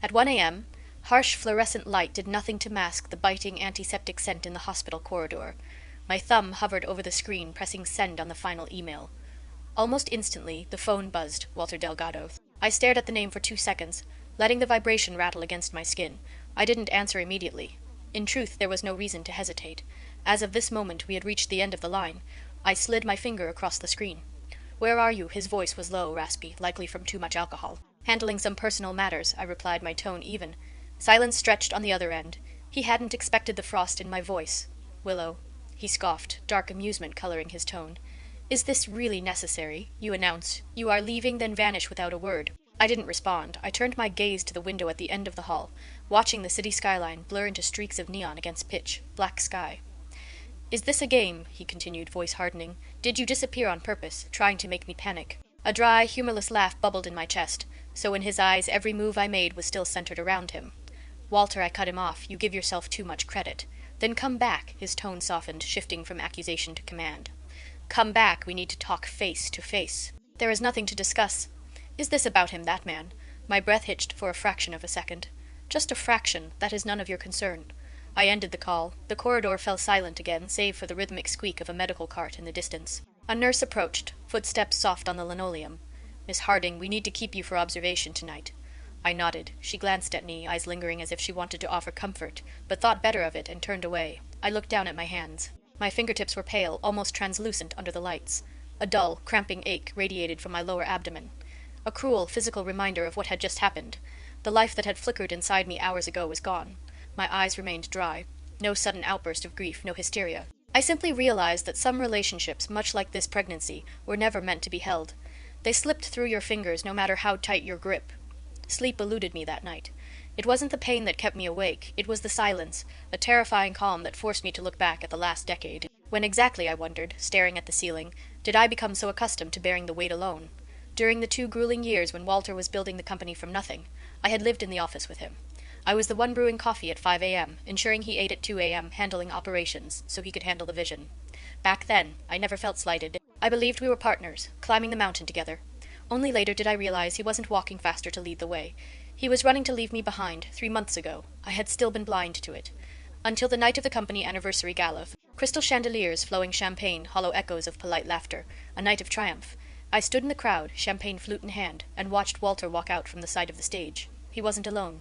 At 1 a.m., harsh fluorescent light did nothing to mask the biting antiseptic scent in the hospital corridor. My thumb hovered over the screen, pressing send on the final email. Almost instantly, the phone buzzed. Walter Delgado. I stared at the name for 2 seconds, letting the vibration rattle against my skin. I didn't answer immediately. In truth, there was no reason to hesitate. As of this moment, we had reached the end of the line. I slid my finger across the screen. "Where are you?" His voice was low, raspy, likely from too much alcohol. "Handling some personal matters," I replied, my tone even. Silence stretched on the other end. He hadn't expected the frost in my voice. "Willow," he scoffed, dark amusement coloring his tone. "Is this really necessary? You announce you are leaving, then vanish without a word." I didn't respond. I turned my gaze to the window at the end of the hall, watching the city skyline blur into streaks of neon against pitch black sky. "Is this a game?" he continued, voice hardening. "Did you disappear on purpose, trying to make me panic?" A dry, humorless laugh bubbled in my chest, so in his eyes every move I made was still centered around him. "Walter," I cut him off, "you give yourself too much credit. Then come back." His tone softened, shifting from accusation to command. "Come back. We need to talk face to face." "There is nothing to discuss." "Is this about him, that man?" My breath hitched for a fraction of a second. "Just a fraction. That is none of your concern." I ended the call. The corridor fell silent again, save for the rhythmic squeak of a medical cart in the distance. A nurse approached, footsteps soft on the linoleum. "Miss Harding, we need to keep you for observation tonight." I nodded. She glanced at me, eyes lingering as if she wanted to offer comfort, but thought better of it and turned away. I looked down at my hands. My fingertips were pale, almost translucent under the lights. A dull, cramping ache radiated from my lower abdomen. A cruel, physical reminder of what had just happened. The life that had flickered inside me hours ago was gone. My eyes remained dry. No sudden outburst of grief, no hysteria. I simply realized that some relationships, much like this pregnancy, were never meant to be held. They slipped through your fingers no matter how tight your grip. Sleep eluded me that night. It wasn't the pain that kept me awake, it was the silence, a terrifying calm that forced me to look back at the last decade. When exactly, I wondered, staring at the ceiling, did I become so accustomed to bearing the weight alone? During the 2 grueling years when Walter was building the company from nothing, I had lived in the office with him. I was the one brewing coffee at 5 a.m., ensuring he ate at 2 a.m., handling operations, so he could handle the vision. Back then, I never felt slighted. I believed we were partners, climbing the mountain together. Only later did I realize he wasn't walking faster to lead the way. He was running to leave me behind, 3 months ago. I had still been blind to it. Until the night of the company anniversary gala. Crystal chandeliers, flowing champagne, hollow echoes of polite laughter. A night of triumph. I stood in the crowd, champagne flute in hand, and watched Walter walk out from the side of the stage. He wasn't alone.